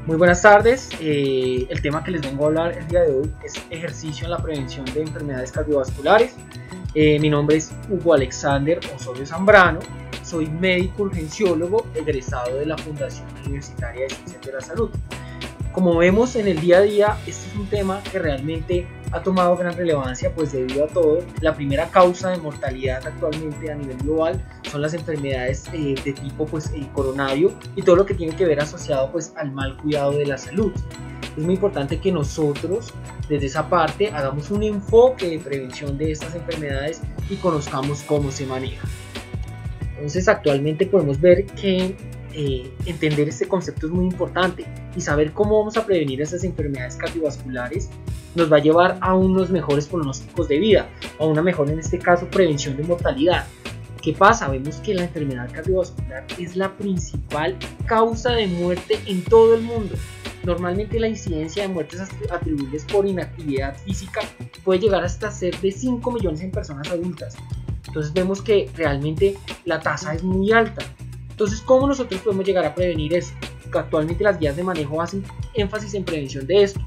Muy buenas tardes, el tema que les vengo a hablar el día de hoy es ejercicio en la prevención de enfermedades cardiovasculares. Mi nombre es Hugo Alexander Osorio Zambrano, soy médico urgenciólogo egresado de la Fundación Universitaria de Ciencias de la Salud. Como vemos en el día a día, este es un tema que realmente ha tomado gran relevancia, pues debido a todo, la primera causa de mortalidad actualmente a nivel global son las enfermedades de tipo coronario y todo lo que tiene que ver asociado pues al mal cuidado de la salud. Es muy importante que nosotros desde esa parte hagamos un enfoque de prevención de estas enfermedades y conozcamos cómo se manejan. Entonces actualmente podemos ver que entender este concepto es muy importante y saber cómo vamos a prevenir esas enfermedades cardiovasculares nos va a llevar a unos mejores pronósticos de vida, a una mejor, en este caso, prevención de mortalidad. ¿Qué pasa? Vemos que la enfermedad cardiovascular es la principal causa de muerte en todo el mundo. Normalmente la incidencia de muertes atribuibles por inactividad física puede llegar hasta ser de 5 millones en personas adultas. Entonces vemos que realmente la tasa es muy alta. Entonces, ¿cómo nosotros podemos llegar a prevenir esto? Actualmente las guías de manejo hacen énfasis en prevención de esto.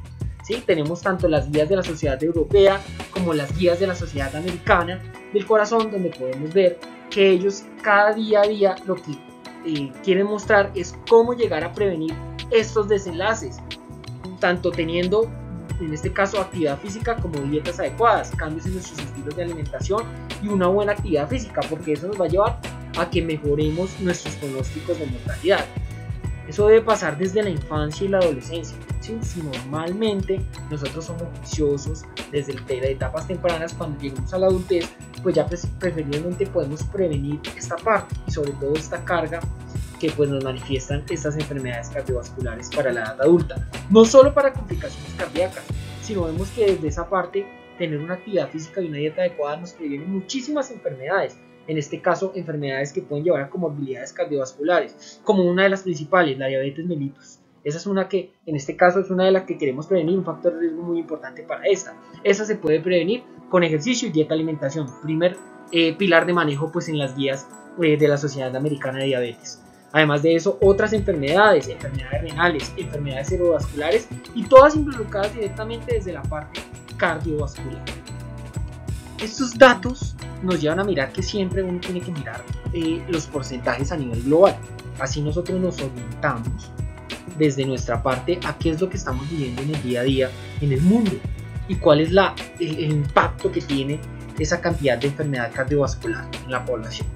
¿Sí? Tenemos tanto las guías de la Sociedad Europea como las guías de la Sociedad Americana del Corazón, donde podemos ver que ellos cada día a día lo que quieren mostrar es cómo llegar a prevenir estos desenlaces, tanto teniendo en este caso actividad física como dietas adecuadas, cambios en nuestros estilos de alimentación y una buena actividad física, porque eso nos va a llevar a que mejoremos nuestros pronósticos de mortalidad. Eso debe pasar desde la infancia y la adolescencia. ¿Sí? Si normalmente nosotros somos juiciosos desde etapas tempranas, cuando llegamos a la adultez, pues ya preferiblemente podemos prevenir esta parte y sobre todo esta carga que pues nos manifiestan estas enfermedades cardiovasculares para la edad adulta. No solo para complicaciones cardíacas, sino vemos que desde esa parte tener una actividad física y una dieta adecuada nos previene muchísimas enfermedades. En este caso, enfermedades que pueden llevar a comorbilidades cardiovasculares, como una de las principales, la diabetes mellitus. Esa es una que, en este caso, es una de las que queremos prevenir, un factor de riesgo muy importante para esta. Esa se puede prevenir con ejercicio y dieta alimentación, primer pilar de manejo pues en las guías de la Sociedad Americana de Diabetes. Además de eso, otras enfermedades, enfermedades renales, enfermedades cerebrovasculares y todas involucradas directamente desde la parte cardiovascular. Estos datos nos llevan a mirar que siempre uno tiene que mirar los porcentajes a nivel global. Así nosotros nos orientamos desde nuestra parte a qué es lo que estamos viviendo en el día a día en el mundo y cuál es el impacto que tiene esa cantidad de enfermedad cardiovascular en la población.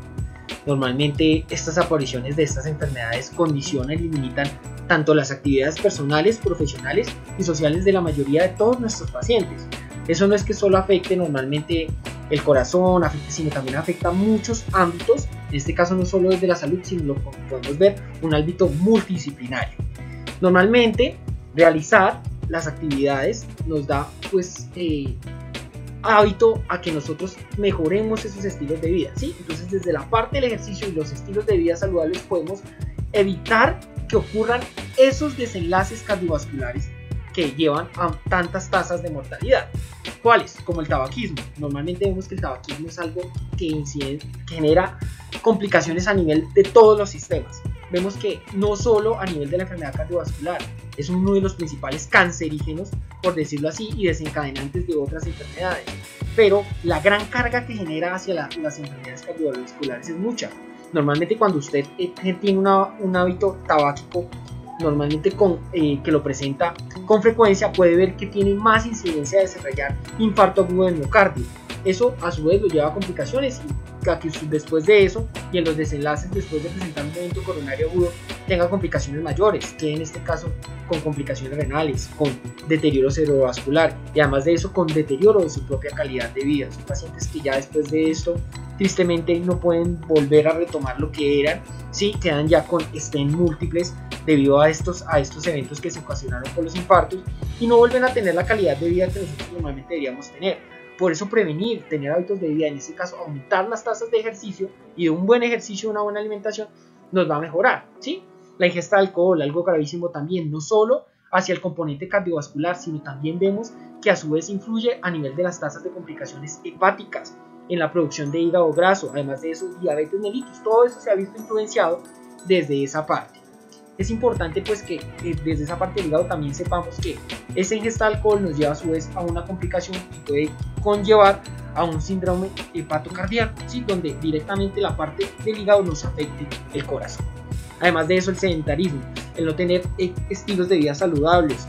Normalmente estas apariciones de estas enfermedades condicionan y limitan tanto las actividades personales, profesionales y sociales de la mayoría de todos nuestros pacientes. Eso no es que solo afecte normalmente el corazón, sino también afecta muchos ámbitos, en este caso no solo desde la salud, sino lo podemos ver un ámbito multidisciplinario. Normalmente realizar las actividades nos da pues hábito a que nosotros mejoremos esos estilos de vida, ¿sí? Entonces desde la parte del ejercicio y los estilos de vida saludables podemos evitar que ocurran esos desenlaces cardiovasculares que llevan a tantas tasas de mortalidad. ¿Cuáles? Como el tabaquismo. Normalmente vemos que el tabaquismo es algo que genera complicaciones a nivel de todos los sistemas. Vemos que no solo a nivel de la enfermedad cardiovascular, es uno de los principales cancerígenos, por decirlo así, y desencadenantes de otras enfermedades. Pero la gran carga que genera hacia las enfermedades cardiovasculares es mucha. Normalmente cuando usted tiene un hábito tabáquico, normalmente que lo presenta con frecuencia, puede ver que tiene más incidencia de desarrollar infarto agudo del miocardio. Eso a su vez lo lleva a complicaciones y a que después de eso y en los desenlaces después de presentar un evento coronario agudo tenga complicaciones mayores, que en este caso con complicaciones renales, con deterioro cerebrovascular y además de eso con deterioro de su propia calidad de vida. Son pacientes que ya después de esto tristemente no pueden volver a retomar lo que eran, ¿sí? Quedan ya con stent múltiples debido a estos eventos que se ocasionaron por los infartos y no vuelven a tener la calidad de vida que nosotros normalmente deberíamos tener. Por eso prevenir, tener hábitos de vida, en este caso aumentar las tasas de ejercicio y de un buen ejercicio, una buena alimentación, nos va a mejorar, ¿sí? La ingesta de alcohol, algo gravísimo también, no solo hacia el componente cardiovascular, sino también vemos que a su vez influye a nivel de las tasas de complicaciones hepáticas, en la producción de hígado graso, además de eso, diabetes mellitus, todo eso se ha visto influenciado desde esa parte. es importante pues que desde esa parte del hígado también sepamos que esa ingesta de alcohol nos lleva a su vez a una complicación que puede conllevar a un síndrome hepatocardíaco, ¿sí? Donde directamente la parte del hígado nos afecte el corazón. Además de eso, el sedentarismo, el no tener estilos de vida saludables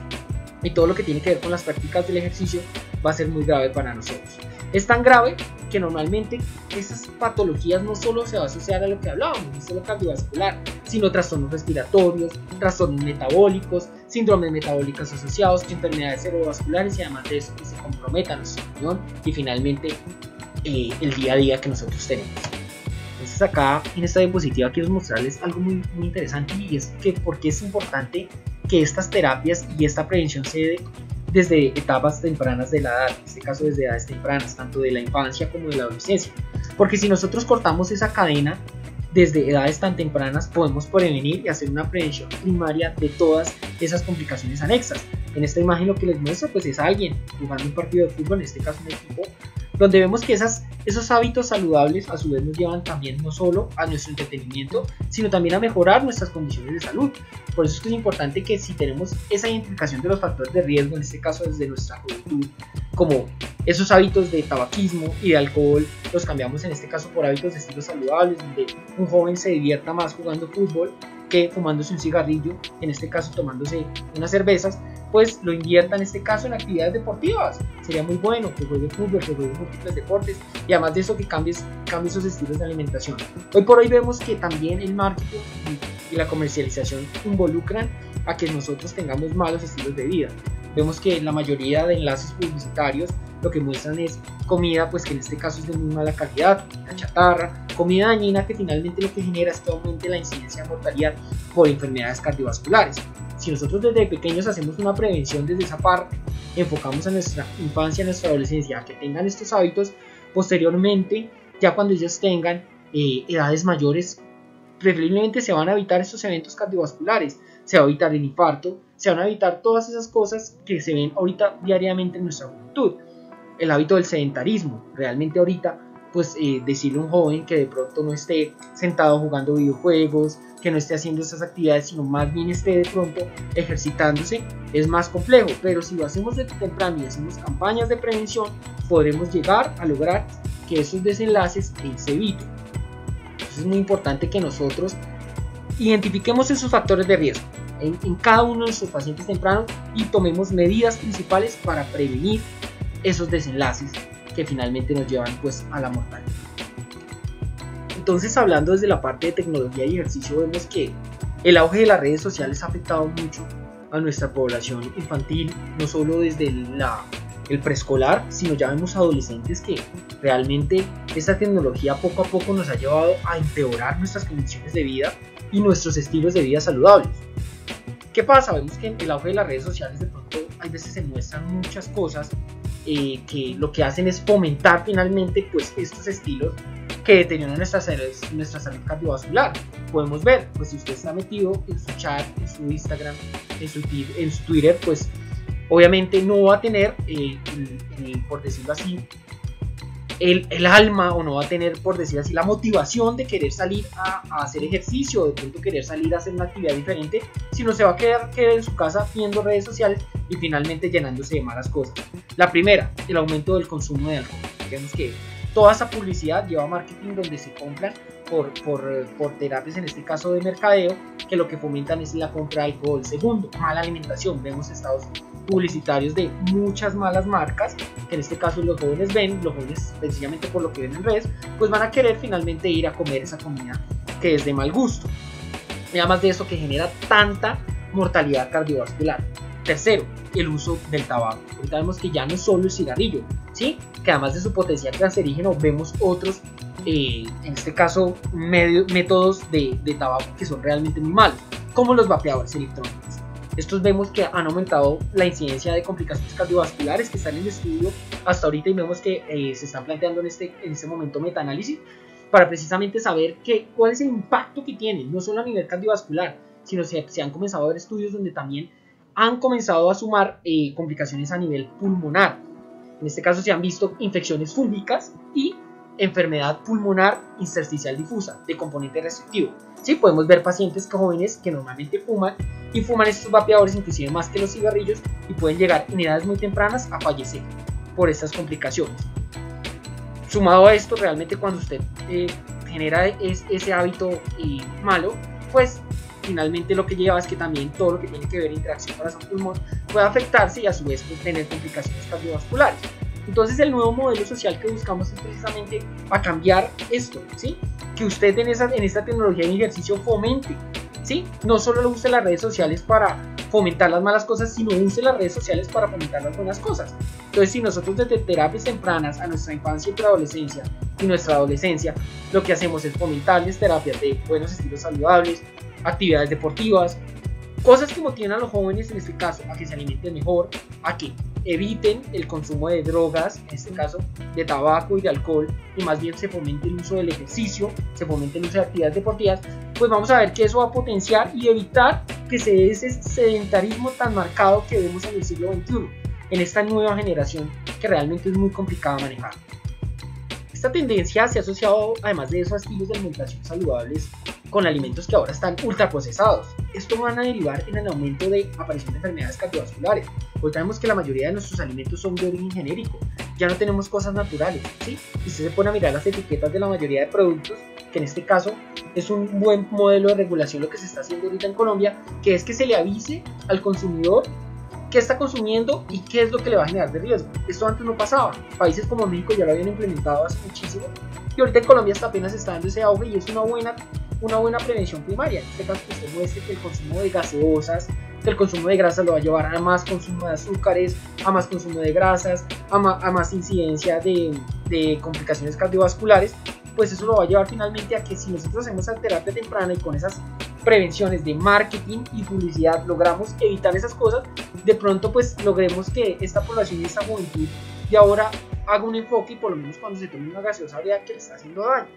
y todo lo que tiene que ver con las prácticas del ejercicio va a ser muy grave para nosotros. Es tan grave que normalmente esas patologías no solo se va a asociar a lo que hablábamos, no solo cardiovascular, sino trastornos respiratorios, trastornos metabólicos, síndromes metabólicos asociados, enfermedades cerebrovasculares y además de eso que se comprometa nuestra opinión y finalmente el día a día que nosotros tenemos. Entonces acá en esta diapositiva quiero mostrarles algo muy interesante, y es que por qué es importante que estas terapias y esta prevención se dé desde etapas tempranas de la edad, en este caso desde edades tempranas, tanto de la infancia como de la adolescencia. Porque si nosotros cortamos esa cadena desde edades tan tempranas, podemos prevenir y hacer una prevención primaria de todas esas complicaciones anexas. En esta imagen lo que les muestro pues es alguien jugando un partido de fútbol, en este caso un equipo, donde vemos que esos hábitos saludables a su vez nos llevan también no solo a nuestro entretenimiento, sino también a mejorar nuestras condiciones de salud. Por eso es que es importante que si tenemos esa identificación de los factores de riesgo, en este caso desde nuestra juventud, como esos hábitos de tabaquismo y de alcohol, los cambiamos en este caso por hábitos de estilos saludables, donde un joven se divierta más jugando fútbol que fumándose un cigarrillo, en este caso tomándose unas cervezas, pues lo invierta en este caso en actividades deportivas. Sería muy bueno que juegue fútbol, que juegue múltiples deportes y además de eso que cambie esos estilos de alimentación. Hoy por hoy vemos que también el marketing y la comercialización involucran a que nosotros tengamos malos estilos de vida. Vemos que la mayoría de enlaces publicitarios lo que muestran es comida pues que en este caso es de muy mala calidad, la chatarra, comida dañina que finalmente lo que genera es que aumente la incidencia de mortalidad por enfermedades cardiovasculares. Si nosotros desde pequeños hacemos una prevención desde esa parte, enfocamos a nuestra infancia, a nuestra adolescencia, a que tengan estos hábitos, posteriormente, ya cuando ellos tengan edades mayores, preferiblemente se van a evitar estos eventos cardiovasculares, se va a evitar el infarto, se van a evitar todas esas cosas que se ven ahorita diariamente en nuestra juventud. El hábito del sedentarismo, realmente ahorita pues decirle a un joven que de pronto no esté sentado jugando videojuegos, que no esté haciendo esas actividades, sino más bien esté de pronto ejercitándose, es más complejo, pero si lo hacemos desde temprano y hacemos campañas de prevención, podremos llegar a lograr que esos desenlaces se eviten. Entonces es muy importante que nosotros identifiquemos esos factores de riesgo en cada uno de nuestros pacientes tempranos y tomemos medidas principales para prevenir esos desenlaces que finalmente nos llevan pues a la mortalidad. Entonces, hablando desde la parte de tecnología y ejercicio, vemos que el auge de las redes sociales ha afectado mucho a nuestra población infantil, no solo desde el preescolar, sino ya vemos adolescentes que realmente esta tecnología poco a poco nos ha llevado a empeorar nuestras condiciones de vida y nuestros estilos de vida saludables. ¿Qué pasa? Vemos que en el auge de las redes sociales de pronto hay veces se muestran muchas cosas que lo que hacen es fomentar finalmente pues estos estilos que deterioran nuestra salud cardiovascular. Podemos ver, pues si usted está metido en su chat, en su Instagram, en su Twitter, pues obviamente no va a tener, por decirlo así, el alma, o no va a tener, por decir así, la motivación de querer salir a hacer ejercicio, o de pronto querer salir a hacer una actividad diferente, sino se va a quedar en su casa viendo redes sociales y finalmente llenándose de malas cosas. La primera, el aumento del consumo de alcohol. Digamos que toda esa publicidad lleva marketing donde se compran por terapias, en este caso de mercadeo, que lo que fomentan es la compra de alcohol. Segundo, mala alimentación. Vemos estados publicitarios de muchas malas marcas que en este caso los jóvenes sencillamente por lo que ven en redes, pues van a querer finalmente ir a comer esa comida que es de mal gusto. Y además de eso, que genera tanta mortalidad cardiovascular. Tercero, el uso del tabaco. Ahorita vemos que ya no es solo el cigarrillo, ¿sí? Que además de su potencial cancerígeno, vemos otros, en este caso, métodos de tabaco que son realmente muy malos, como los vapeadores electrónicos. Estos vemos que han aumentado la incidencia de complicaciones cardiovasculares que están en estudio hasta ahorita, y vemos que se están planteando en este momento metaanálisis para precisamente saber cuál es el impacto que tienen, no solo a nivel cardiovascular, sino se han comenzado a ver estudios donde también han comenzado a sumar complicaciones a nivel pulmonar. En este caso se han visto infecciones fúngicas y enfermedad pulmonar intersticial difusa de componente restrictivo. ¿Sí? Podemos ver pacientes jóvenes que normalmente fuman y fuman estos vapeadores inclusive más que los cigarrillos y pueden llegar en edades muy tempranas a fallecer por estas complicaciones. Sumado a esto, realmente cuando usted genera ese hábito malo, pues finalmente lo que lleva es que también todo lo que tiene que ver interacción corazón-pulmón puede afectarse y a su vez pues, tener complicaciones cardiovasculares. Entonces el nuevo modelo social que buscamos es precisamente para cambiar esto, ¿sí? Que usted en esta tecnología de ejercicio fomente, ¿sí? No solo use las redes sociales para fomentar las malas cosas, sino use las redes sociales para fomentar las buenas cosas. Entonces si nosotros desde terapias tempranas a nuestra infancia y preadolescencia y nuestra adolescencia, lo que hacemos es fomentarles terapias de buenos estilos saludables, actividades deportivas, cosas que motiven a los jóvenes en este caso a que se alimenten mejor, a que eviten el consumo de drogas, en este caso de tabaco y de alcohol, y más bien se fomente el uso del ejercicio, se fomente el uso de actividades deportivas, pues vamos a ver que eso va a potenciar y evitar que se dé ese sedentarismo tan marcado que vemos en el siglo XXI, en esta nueva generación que realmente es muy complicada de manejar. Esta tendencia se ha asociado además de eso a estilos de alimentación saludables con alimentos que ahora están ultraprocesados. Esto van a derivar en el aumento de aparición de enfermedades cardiovasculares. Hoy sabemos que la mayoría de nuestros alimentos son de origen genérico, ya no tenemos cosas naturales, ¿sí? Si usted se pone a mirar las etiquetas de la mayoría de productos, que en este caso es un buen modelo de regulación lo que se está haciendo ahorita en Colombia, que es que se le avise al consumidor qué está consumiendo y qué es lo que le va a generar de riesgo. Esto antes no pasaba, países como México ya lo habían implementado hace muchísimo y ahorita en Colombia hasta apenas está dando ese auge y es una buena prevención primaria. En este caso que usted muestre que el consumo de gaseosas, que el consumo de grasas lo va a llevar a más consumo de azúcares, a más consumo de grasas, a más incidencia de complicaciones cardiovasculares, pues eso lo va a llevar finalmente a que si nosotros hacemos la terapia temprana y con esas prevenciones de marketing y publicidad logramos evitar esas cosas, de pronto pues logremos que esta población y esta juventud de ahora haga un enfoque y por lo menos cuando se tome una gaseosa vea que le está haciendo daño,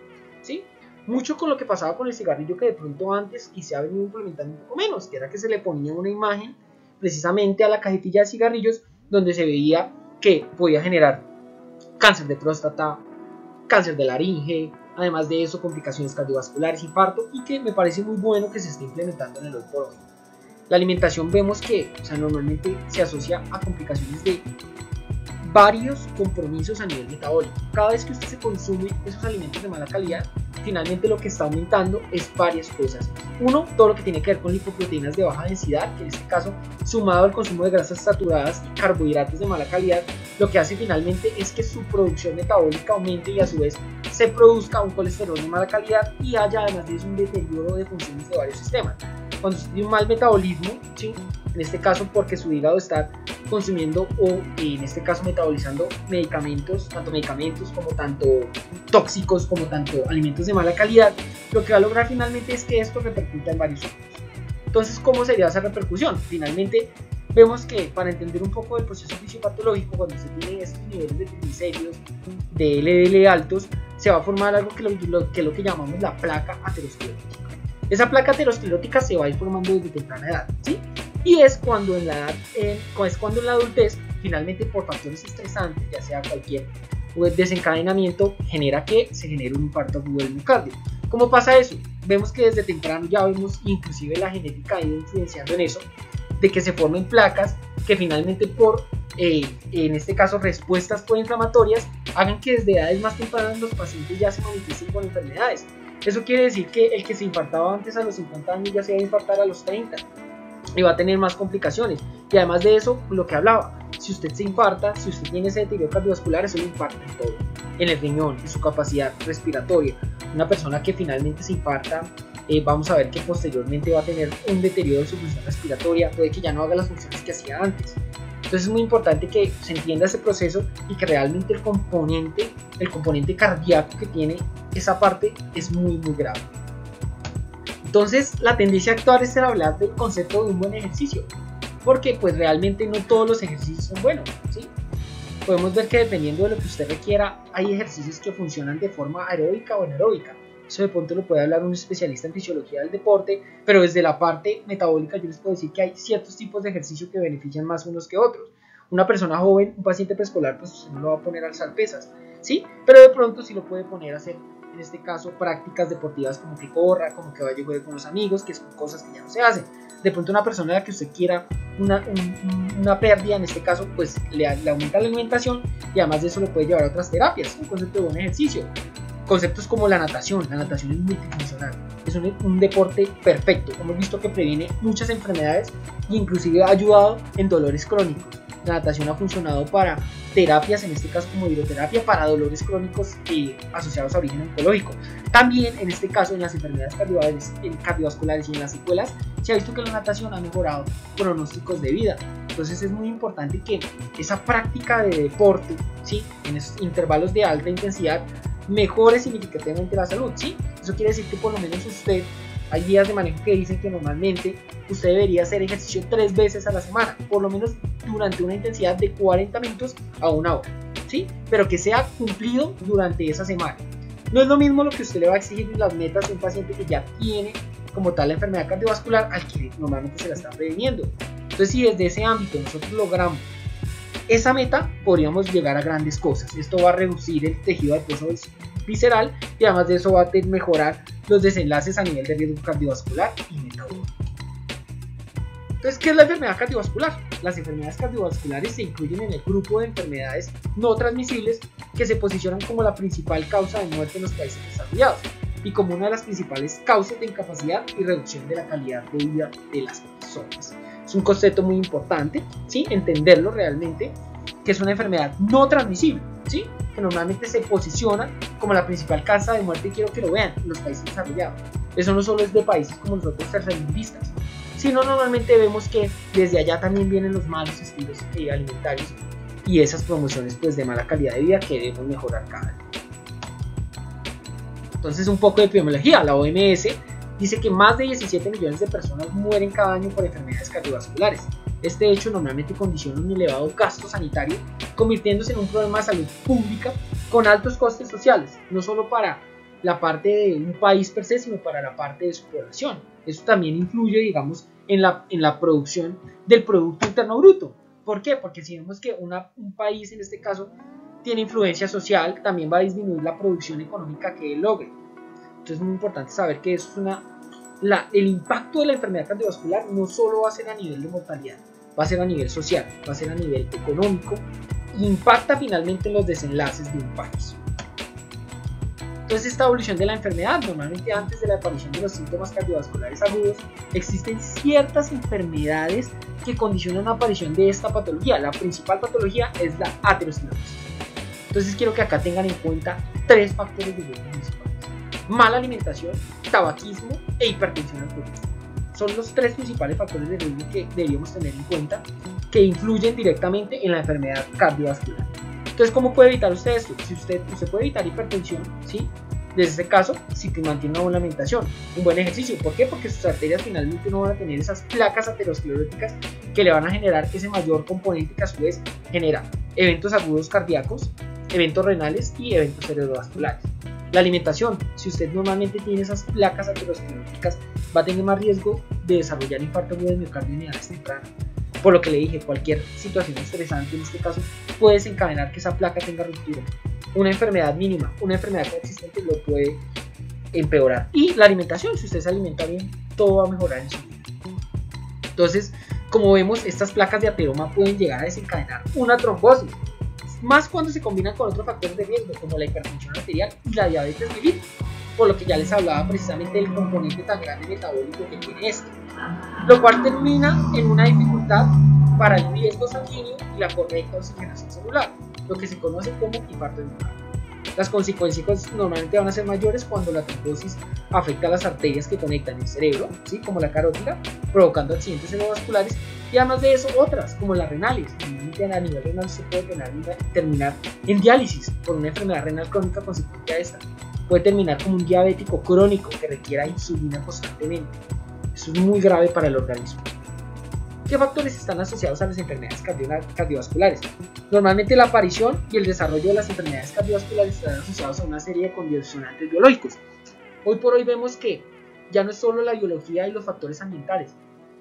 ¿sí? Mucho con lo que pasaba con el cigarrillo que de pronto antes y se ha venido implementando un poco menos, que era que se le ponía una imagen precisamente a la cajetilla de cigarrillos donde se veía que podía generar cáncer de próstata, cáncer de laringe, además de eso complicaciones cardiovasculares, infarto, y que me parece muy bueno que se esté implementando en el hoy por hoy. La alimentación vemos que normalmente se asocia a complicaciones de varios compromisos a nivel metabólico. Cada vez que usted se consume esos alimentos de mala calidad, finalmente lo que está aumentando es varias cosas. Uno, todo lo que tiene que ver con lipoproteínas de baja densidad, que en este caso, sumado al consumo de grasas saturadas y carbohidratos de mala calidad, lo que hace finalmente es que su producción metabólica aumente y a su vez se produzca un colesterol de mala calidad y haya además de eso un deterioro de funciones de varios sistemas. Cuando usted tiene un mal metabolismo, ¿sí? En este caso porque su hígado está consumiendo o en este caso metabolizando medicamentos, tanto medicamentos como tanto tóxicos como tanto alimentos de mala calidad, lo que va a lograr finalmente es que esto repercuta en varios órganos. Entonces, ¿cómo sería esa repercusión? Finalmente vemos que para entender un poco del proceso fisiopatológico, cuando se tiene estos niveles de triglicéridos, de LDL altos, se va a formar algo que lo que llamamos la placa aterosclerótica. Esa placa aterosclerótica se va a ir formando desde temprana edad, ¿sí? Y es cuando en la adultez, finalmente por factores estresantes, ya sea cualquier desencadenamiento, genera que se genere un infarto agudo del miocardio. ¿Cómo pasa eso? Vemos que desde temprano ya vemos, inclusive la genética ha ido influenciando en eso, de que se formen placas que finalmente por, en este caso, respuestas proinflamatorias, hagan que desde edades más tempranas los pacientes ya se manifiesten con enfermedades. Eso quiere decir que el que se infartaba antes a los 50 años ya se va a infartar a los 30 y va a tener más complicaciones. Y además de eso, lo que hablaba, si usted se infarta, si usted tiene ese deterioro cardiovascular, eso le impacta en todo, en el riñón, en su capacidad respiratoria. Una persona que finalmente se infarta, vamos a ver que posteriormente va a tener un deterioro de su función respiratoria, puede que ya no haga las funciones que hacía antes. Entonces es muy importante que se entienda ese proceso y que realmente el componente cardíaco que tiene esa parte es muy grave. Entonces la tendencia actual es hablar del concepto de un buen ejercicio, porque pues realmente no todos los ejercicios son buenos, ¿sí? Podemos ver que dependiendo de lo que usted requiera, hay ejercicios que funcionan de forma aeróbica o anaeróbica. Eso de pronto lo puede hablar un especialista en fisiología del deporte, pero desde la parte metabólica yo les puedo decir que hay ciertos tipos de ejercicio que benefician más unos que otros. Una persona joven, un paciente preescolar, pues usted no lo va a poner a alzar pesas, ¿sí? Pero de pronto sí lo puede poner a hacer, en este caso, prácticas deportivas como que corra, como que vaya y juegue con los amigos, que son cosas que ya no se hacen. De pronto una persona a la que usted quiera una pérdida, en este caso, pues le aumenta la alimentación y además de eso lo puede llevar a otras terapias, un concepto de buen ejercicio. Conceptos como la natación es multifuncional, es un deporte perfecto, hemos visto que previene muchas enfermedades e inclusive ha ayudado en dolores crónicos. La natación ha funcionado para terapias, en este caso como hidroterapia, para dolores crónicos asociados a origen oncológico. También, en este caso, en las enfermedades cardiovasculares y en las secuelas, se ha visto que la natación ha mejorado pronósticos de vida. Entonces es muy importante que esa práctica de deporte, ¿sí?, en esos intervalos de alta intensidad, mejore significativamente la salud, ¿sí? Eso quiere decir que por lo menos usted, hay días de manejo que dicen que normalmente usted debería hacer ejercicio 3 veces a la semana, por lo menos durante una intensidad de 40 minutos a 1 hora, ¿sí? Pero que sea cumplido durante esa semana. No es lo mismo lo que usted le va a exigir en las metas de un paciente que ya tiene como tal la enfermedad cardiovascular al que normalmente se la está previniendo. Entonces, si desde ese ámbito nosotros logramos esa meta, podríamos llegar a grandes cosas. Esto va a reducir el tejido adiposo visceral y además de eso va a mejorar los desenlaces a nivel de riesgo cardiovascular y metabólico. Entonces, ¿qué es la enfermedad cardiovascular? Las enfermedades cardiovasculares se incluyen en el grupo de enfermedades no transmisibles que se posicionan como la principal causa de muerte en los países desarrollados y como una de las principales causas de incapacidad y reducción de la calidad de vida de las personas. Es un concepto muy importante, ¿sí?, entenderlo realmente, que es una enfermedad no transmisible, ¿sí?, que normalmente se posiciona como la principal causa de muerte, y quiero que lo vean, en los países desarrollados. Eso no solo es de países como nosotros tercermundistas, sino normalmente vemos que desde allá también vienen los malos estilos alimentarios y esas promociones pues de mala calidad de vida que debemos mejorar cada día. Entonces, un poco de epidemiología. La OMS dice que más de 17 millones de personas mueren cada año por enfermedades cardiovasculares. Este hecho normalmente condiciona un elevado gasto sanitario, convirtiéndose en un problema de salud pública con altos costes sociales, no solo para la parte de un país per se, sino para la parte de su población. Eso también influye, digamos, en la producción del Producto Interno Bruto. ¿Por qué? Porque si vemos que un país, en este caso, tiene influencia social, también va a disminuir la producción económica que él logre. Entonces es muy importante saber que eso es el impacto de la enfermedad cardiovascular no solo va a ser a nivel de mortalidad, va a ser a nivel social, va a ser a nivel económico, e impacta finalmente en los desenlaces de un país. Entonces, esta evolución de la enfermedad, normalmente antes de la aparición de los síntomas cardiovasculares agudos, existen ciertas enfermedades que condicionan la aparición de esta patología. La principal patología es la aterosclerosis. Entonces, quiero que acá tengan en cuenta 3 factores de riesgo principales: mala alimentación, tabaquismo e hipertensión arterial. Son los 3 principales factores de riesgo que deberíamos tener en cuenta, que influyen directamente en la enfermedad cardiovascular. Entonces, ¿cómo puede evitar usted esto? Si usted puede evitar hipertensión, ¿sí?, desde ese caso, si mantiene una buena alimentación, un buen ejercicio. ¿Por qué? Porque sus arterias finalmente no van a tener esas placas ateroscleróticas que le van a generar ese mayor componente que a su vez genera eventos agudos cardíacos, eventos renales y eventos cerebrovasculares. La alimentación, si usted normalmente tiene esas placas ateroscleróticas, va a tener más riesgo de desarrollar infarto agudo de miocardio en edades tempranas. Por lo que le dije, cualquier situación estresante en este caso puede desencadenar que esa placa tenga ruptura. Una enfermedad mínima, una enfermedad coexistente lo puede empeorar. Y la alimentación, si usted se alimenta bien, todo va a mejorar en su vida. Entonces, como vemos, estas placas de ateroma pueden llegar a desencadenar una trombosis, más cuando se combinan con otros factores de riesgo como la hipertensión arterial y la diabetes mellitus, por lo que ya les hablaba precisamente del componente tan grande metabólico que tiene esto, lo cual termina en una dificultad para el riesgo sanguíneo y la correcta oxigenación celular, lo que se conoce como infarto de miocardio. Las consecuencias normalmente van a ser mayores cuando la trombosis afecta a las arterias que conectan el cerebro, ¿sí?, como la carótida, provocando accidentes cerebrovasculares, y además de eso otras, como las renales. Normalmente a nivel renal se puede terminar en diálisis por una enfermedad renal crónica consecuente a esta. Puede terminar como un diabético crónico que requiera insulina constantemente. Eso es muy grave para el organismo. ¿Qué factores están asociados a las enfermedades cardiovasculares? Normalmente la aparición y el desarrollo de las enfermedades cardiovasculares están asociados a una serie de condicionantes biológicos. Hoy por hoy vemos que ya no es solo la biología y los factores ambientales,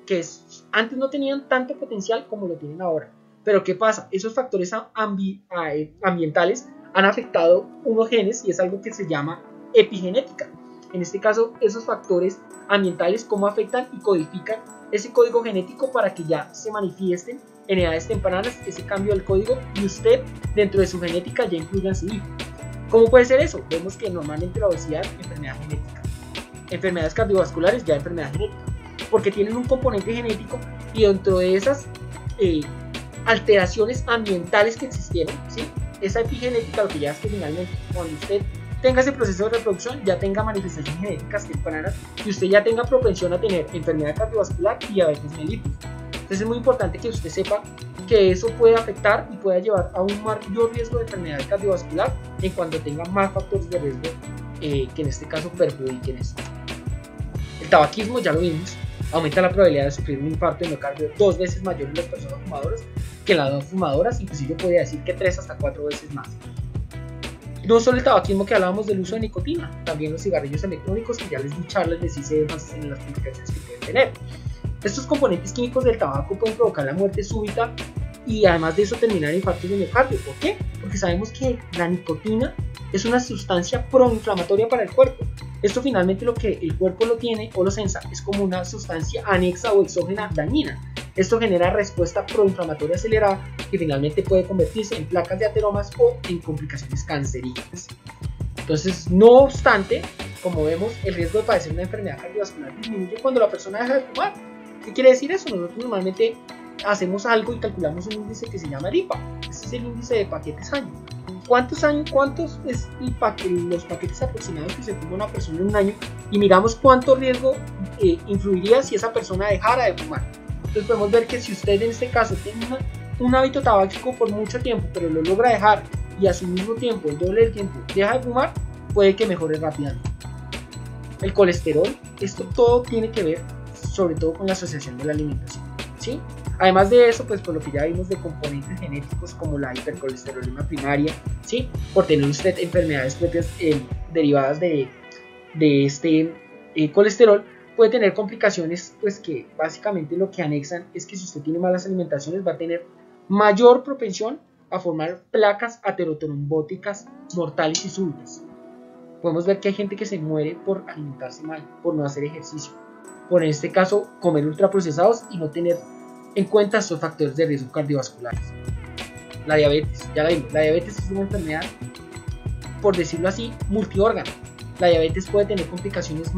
que antes no tenían tanto potencial como lo tienen ahora, Pero ¿qué pasa? Esos factores ambientales han afectado unos genes y es algo que se llama epigenética. En este caso, esos factores ambientales cómo afectan y codifican ese código genético para que ya se manifiesten en edades tempranas ese cambio del código y usted dentro de su genética ya incluya en su hijo. ¿Cómo puede ser eso? Vemos que normalmente la obesidad es enfermedad genética, enfermedades cardiovasculares ya enfermedad genética, porque tienen un componente genético y dentro de esas alteraciones ambientales que existieron, ¿sí? Esa epigenética lo que ya es que finalmente cuando usted tenga ese proceso de reproducción ya tenga manifestaciones genéticas tempranas y usted ya tenga propensión a tener enfermedad cardiovascular y diabetes mellitus. Entonces es muy importante que usted sepa que eso puede afectar y pueda llevar a un mayor riesgo de enfermedad cardiovascular en cuanto tenga más factores de riesgo que en este caso perjudiquen esto. El tabaquismo, ya lo vimos, aumenta la probabilidad de sufrir un infarto de miocardio 2 veces mayor en las personas fumadoras que en las no fumadoras, inclusive yo podría decir que 3 hasta 4 veces más. No solo el tabaquismo que hablábamos del uso de nicotina, también los cigarrillos electrónicos que ya les di charlas, les hice énfasis en las complicaciones que pueden tener. Estos componentes químicos del tabaco pueden provocar la muerte súbita y además de eso terminar en infartos de miocardio. ¿Por qué? Porque sabemos que la nicotina es una sustancia proinflamatoria para el cuerpo. Esto finalmente lo que el cuerpo lo tiene o lo sensa es como una sustancia anexa o exógena dañina. Esto genera respuesta proinflamatoria acelerada que finalmente puede convertirse en placas de ateromas o en complicaciones cancerígenas. Entonces, no obstante, como vemos, el riesgo de padecer una enfermedad cardiovascular disminuye cuando la persona deja de fumar. ¿Qué quiere decir eso? Nosotros normalmente hacemos algo y calculamos un índice que se llama IPA. Este es el índice de paquetes año. ¿Cuántos es los paquetes aproximados que se fuma una persona en un año? Y miramos cuánto riesgo influiría si esa persona dejara de fumar. Entonces podemos ver que si usted en este caso tiene un hábito tabáquico por mucho tiempo, pero lo logra dejar y a su mismo tiempo, el doble del tiempo, deja de fumar, puede que mejore rápidamente. El colesterol, esto todo tiene que ver sobre todo con la asociación de la alimentación, ¿sí? Además de eso, pues por lo que ya vimos de componentes genéticos como la hipercolesterolemia primaria, ¿sí? Por tener usted enfermedades propias derivadas de este colesterol, puede tener complicaciones pues que básicamente lo que anexan es que si usted tiene malas alimentaciones va a tener mayor propensión a formar placas aterotrombóticas mortales y súbitas. Podemos ver que hay gente que se muere por alimentarse mal, por no hacer ejercicio, por en este caso comer ultraprocesados y no tener en cuenta estos factores de riesgo cardiovasculares. La diabetes, ya la vimos, la diabetes es una enfermedad, por decirlo así, multiórgano. La diabetes puede tener complicaciones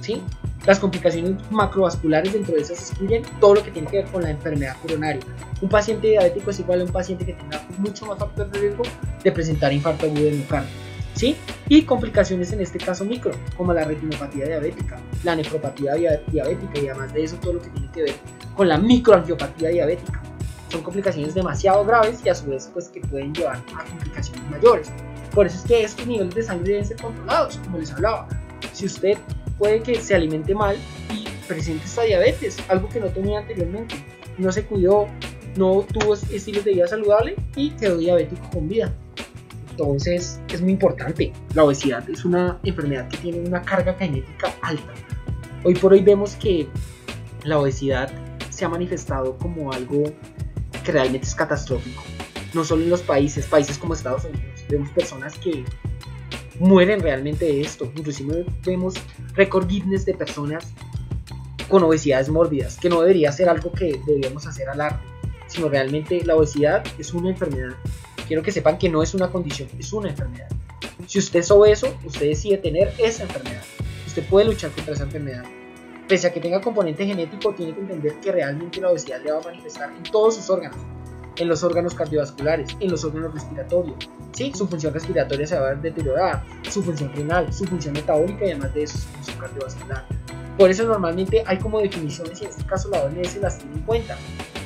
¿sí? Las complicaciones macrovasculares dentro de esas excluyen todo lo que tiene que ver con la enfermedad coronaria. Un paciente diabético es igual a un paciente que tenga mucho más factor de riesgo de presentar infarto agudo del miocardio, ¿sí? Y complicaciones en este caso micro, como la retinopatía diabética, la nefropatía diabética y además de eso todo lo que tiene que ver con la microangiopatía diabética. Son complicaciones demasiado graves y a su vez pues que pueden llevar a complicaciones mayores. Por eso es que estos niveles de sangre deben ser controlados, como les hablaba. Si usted puede que se alimente mal y presente esta diabetes, algo que no tenía anteriormente, no se cuidó, no tuvo estilos de vida saludable y quedó diabético con vida. Entonces es muy importante. La obesidad es una enfermedad que tiene una carga genética alta. Hoy por hoy vemos que la obesidad se ha manifestado como algo que realmente es catastrófico. No solo en los países como Estados Unidos, vemos personas que mueren realmente de esto. Inclusive vemos récord Guinness de personas con obesidades mórbidas, que no debería ser algo que debemos hacer alarde, sino realmente la obesidad es una enfermedad. Quiero que sepan que no es una condición, es una enfermedad. Si usted es obeso, usted decide tener esa enfermedad. Usted puede luchar contra esa enfermedad. Pese a que tenga componente genético, tiene que entender que realmente la obesidad le va a manifestar en todos sus órganos. En los órganos cardiovasculares, en los órganos respiratorios, ¿sí? Su función respiratoria se va a ver deteriorada, su función renal, su función metabólica y además de eso su función cardiovascular. Por eso normalmente hay como definiciones y en este caso la OMS las tiene en cuenta.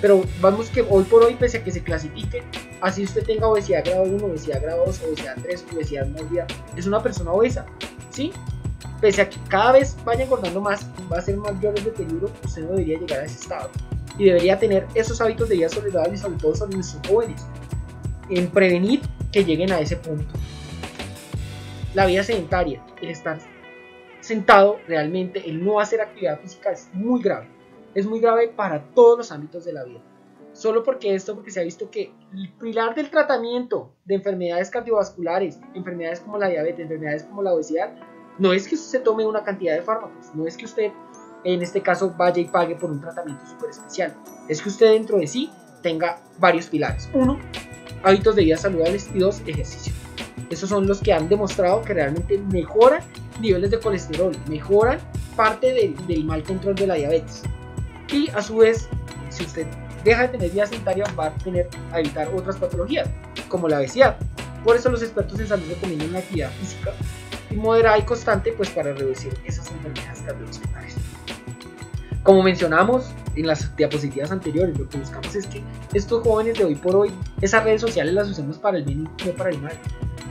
Pero vamos que hoy por hoy, pese a que se clasifique, así usted tenga obesidad grado 1, obesidad grado 2, obesidad 3, obesidad mórbida, es una persona obesa, ¿sí? Pese a que cada vez vaya engordando más, va a ser mayor el deterioro, usted no debería llegar a ese estado. Y debería tener esos hábitos de vida saludables, sobre todo sobre nuestros jóvenes, en prevenir que lleguen a ese punto. La vida sedentaria, el estar sentado realmente, el no hacer actividad física es muy grave para todos los ámbitos de la vida. Solo porque se ha visto que el pilar del tratamiento de enfermedades cardiovasculares, enfermedades como la diabetes, enfermedades como la obesidad, no es que usted se tome una cantidad de fármacos, no es que usted en este caso vaya y pague por un tratamiento súper especial, es que usted dentro de sí tenga varios pilares. 1, hábitos de vida saludables, y 2, ejercicio. Esos son los que han demostrado que realmente mejoran niveles de colesterol, mejoran parte del mal control de la diabetes. Y a su vez, si usted deja de tener vida sedentaria, va a evitar otras patologías, como la obesidad. Por eso los expertos en salud recomiendan una actividad física moderada y constante, pues para reducir esas enfermedades cardiovasculares. Como mencionamos en las diapositivas anteriores, lo que buscamos es que estos jóvenes de hoy por hoy, esas redes sociales las usemos para el bien y no para el mal.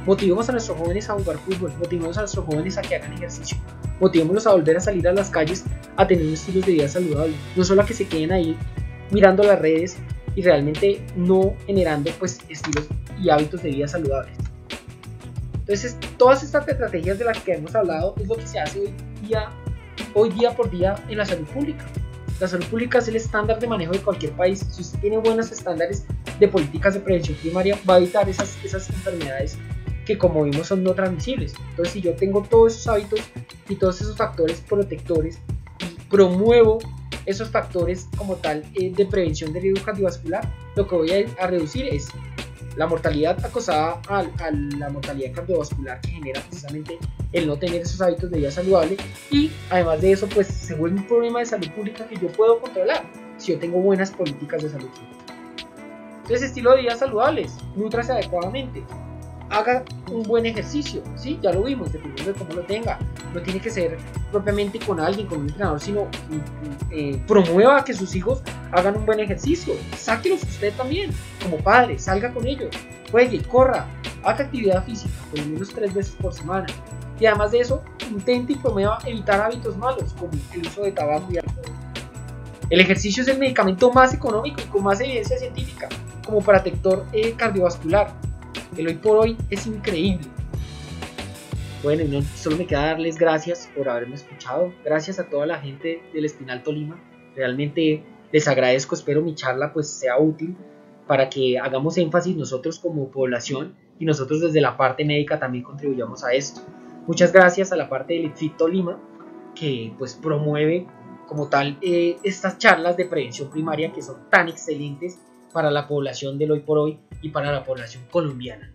Motivemos a nuestros jóvenes a jugar fútbol, motivemos a nuestros jóvenes a que hagan ejercicio, motivémoslos a volver a salir a las calles a tener un estilo de vida saludable, no solo a que se queden ahí mirando las redes y realmente no generando pues estilos y hábitos de vida saludables. Entonces, todas estas estrategias de las que hemos hablado es lo que se hace hoy día por día en la salud pública. La salud pública es el estándar de manejo de cualquier país. Si usted tiene buenos estándares de políticas de prevención primaria, va a evitar esas enfermedades que, como vimos, son no transmisibles. Entonces, si yo tengo todos esos hábitos y todos esos factores protectores y promuevo esos factores como tal de prevención de riesgo cardiovascular, lo que voy a reducir es la mortalidad acosada a la mortalidad cardiovascular que genera precisamente el no tener esos hábitos de vida saludable, y además de eso pues se vuelve un problema de salud pública que yo puedo controlar si yo tengo buenas políticas de salud pública. Entonces, estilo de vida saludables, nútrase adecuadamente, haga un buen ejercicio, ¿sí? Ya lo vimos, dependiendo de cómo lo tenga. No tiene que ser propiamente con alguien, con un entrenador, sino promueva que sus hijos hagan un buen ejercicio. Sáquelos usted también, como padre, salga con ellos, juegue, corra, haga actividad física, por lo menos 3 veces por semana. Y además de eso, intente y promueva evitar hábitos malos, como el uso de tabaco y alcohol. El ejercicio es el medicamento más económico y con más evidencia científica como protector cardiovascular. El hoy por hoy es increíble. Bueno, no, solo me queda darles gracias por haberme escuchado. Gracias a toda la gente del Espinal Tolima. Realmente les agradezco. Espero mi charla pues sea útil para que hagamos énfasis nosotros como población y nosotros desde la parte médica también contribuyamos a esto. Muchas gracias a la parte del ITFIT Tolima, que pues promueve como tal estas charlas de prevención primaria que son tan excelentes para la población del hoy por hoy y para la población colombiana.